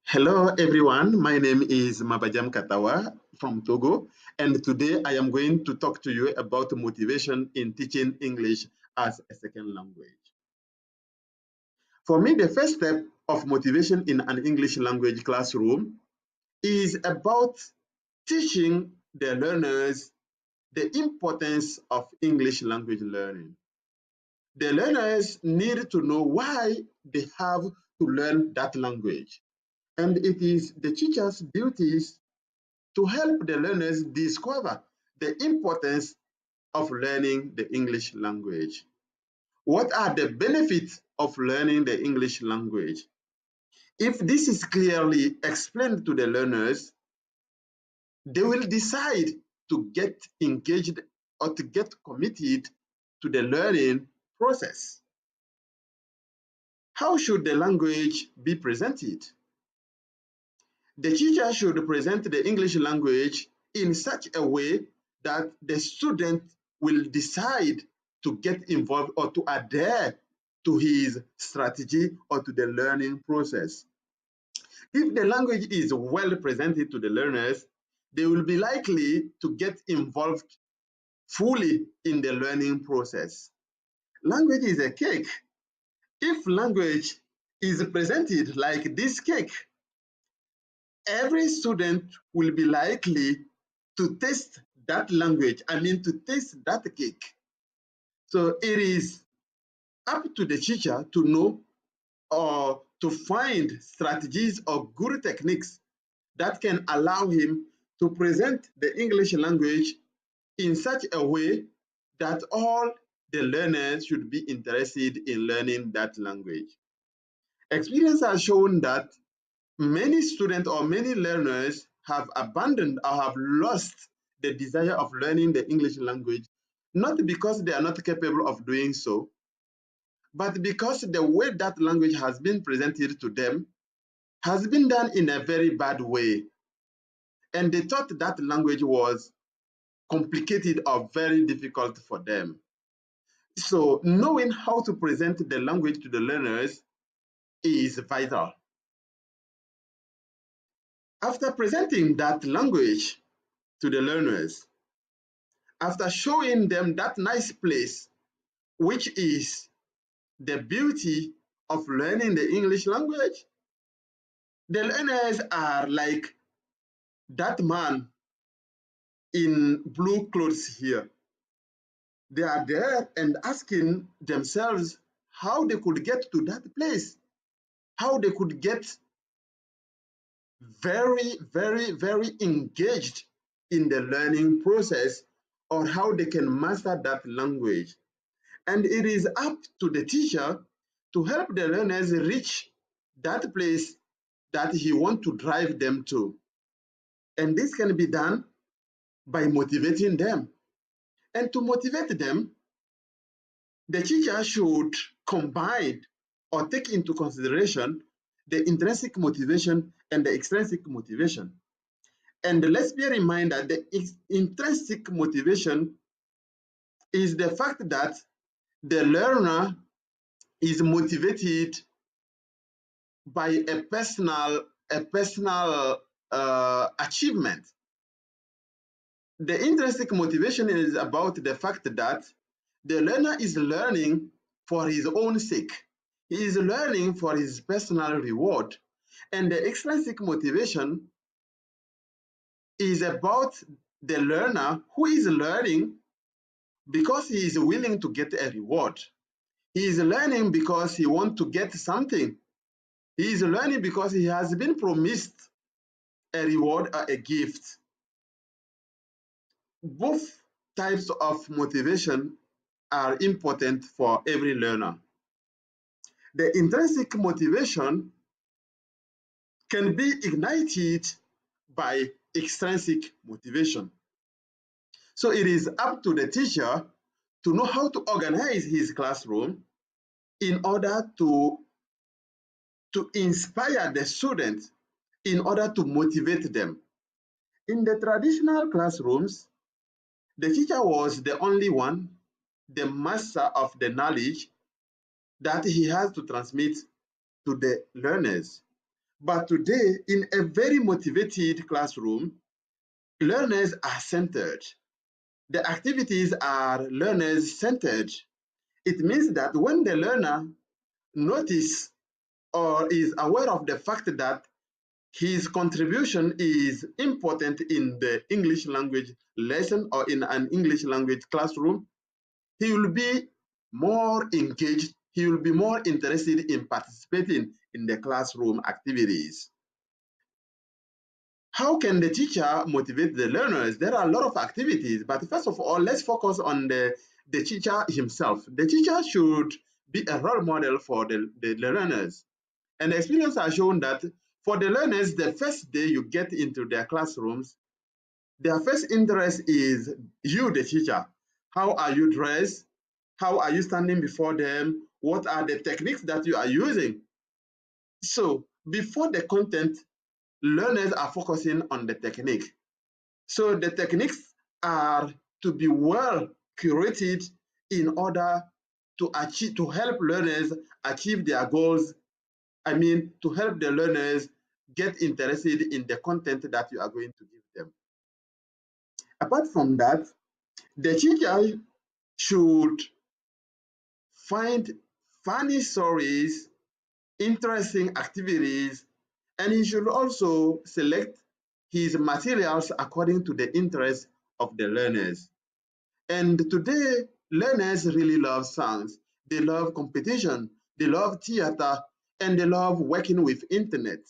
Hello everyone, my name is Mabadjam Katawa from Togo, and today I am going to talk to you about motivation in teaching English as a second language. For me, the first step of motivation in an English language classroom is about teaching the learners the importance of English language learning. The learners need to know why they have to learn that language, and it is the teacher's duties to help the learners discover the importance of learning the English language. What are the benefits of learning the English language? If this is clearly explained to the learners, they will decide to get engaged or to get committed to the learning process. How should the language be presented? The teacher should present the English language in such a way that the student will decide to get involved or to adhere to his strategy or to the learning process. If the language is well presented to the learners, they will be likely to get involved fully in the learning process. Language is a cake. If language is presented like this cake, every student will be likely to taste that language, to taste that cake. So it is up to the teacher to know or to find strategies or good techniques that can allow him to present the English language in such a way that all the learners should be interested in learning that language. Experience has shown that many students or many learners have abandoned or have lost the desire of learning the English language, not because they are not capable of doing so, but because the way that language has been presented to them has been done in a very bad way. And they thought that language was complicated or very difficult for them. So knowing how to present the language to the learners is vital. After presenting that language to the learners, after showing them that nice place, which is the beauty of learning the English language, the learners are like that man in blue clothes here. They are there and asking themselves how they could get to that place, how they could get very, very, very engaged in the learning process, or how they can master that language. And it is up to the teacher to help the learners reach that place that he wants to drive them to. And this can be done by motivating them. And to motivate them, the teacher should combine or take into consideration the intrinsic motivation and the extrinsic motivation. And let's bear in mind that the intrinsic motivation is the fact that the learner is motivated by a personal achievement. The intrinsic motivation is about the fact that the learner is learning for his own sake. He is learning for his personal reward. And the extrinsic motivation is about the learner who is learning because he is willing to get a reward. He is learning because he wants to get something. He is learning because he has been promised a reward or a gift. Both types of motivation are important for every learner. The intrinsic motivation can be ignited by extrinsic motivation. So it is up to the teacher to know how to organize his classroom in order to inspire the students, in order to motivate them. In the traditional classrooms, the teacher was the only one, the master of the knowledge that he has to transmit to the learners. But today, in a very motivated classroom, learners are centered. The activities are learners centered. It means that when the learner notices or is aware of the fact that his contribution is important in the English language lesson or in an English language classroom, he will be more engaged, he will be more interested in participating in the classroom activities. How can the teacher motivate the learners? There are a lot of activities, but first of all, let's focus on the teacher himself. The teacher should be a role model for the learners. And the experience has shown that for the learners, the first day you get into their classrooms, their first interest is you, the teacher. How are you dressed? How are you standing before them? What are the techniques that you are using? So before the content, learners are focusing on the technique. So the techniques are to be well curated in order to help learners achieve their goals. I mean, to help the learners get interested in the content that you are going to give them. Apart from that, the teacher should find funny stories, interesting activities, and he should also select his materials according to the interest of the learners. And today, learners really love science. They love competition, they love theater, and they love working with internet.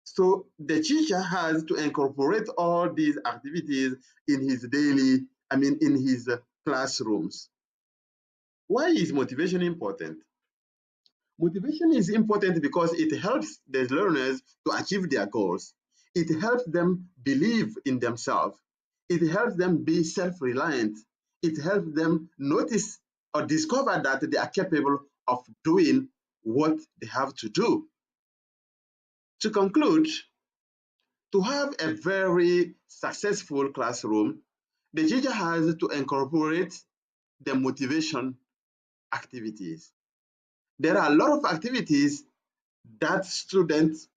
So the teacher has to incorporate all these activities in his in his classrooms. Why is motivation important? Motivation is important because it helps the learners to achieve their goals. It helps them believe in themselves. It helps them be self-reliant. It helps them notice or discover that they are capable of doing what they have to do. To conclude, to have a very successful classroom, the teacher has to incorporate the motivation activities. There are a lot of activities that students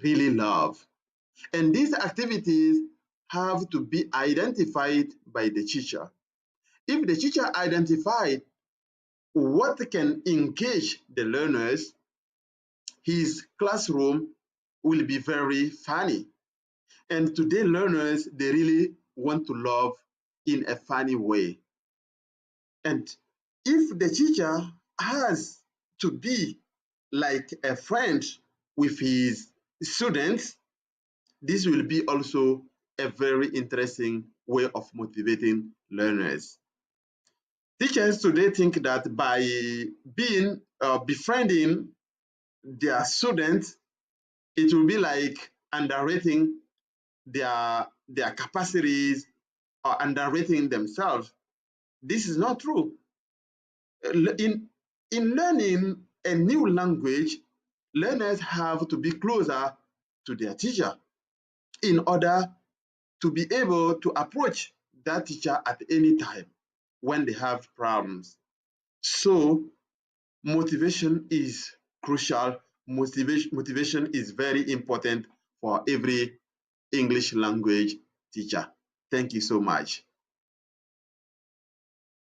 really love. And these activities have to be identified by the teacher. If the teacher identifies what can engage the learners, his classroom will be very funny. And today learners, they really want to love in a funny way. And if the teacher has to be like a friend with his students, this will be also a very interesting way of motivating learners. Teachers today think that by befriending their students, it will be like underrating their capacities or underrating themselves. This is not true. In learning a new language, learners have to be closer to their teacher in order to be able to approach that teacher at any time when they have problems. So motivation is crucial. Motivation is very important for every English language teacher. Thank you so much.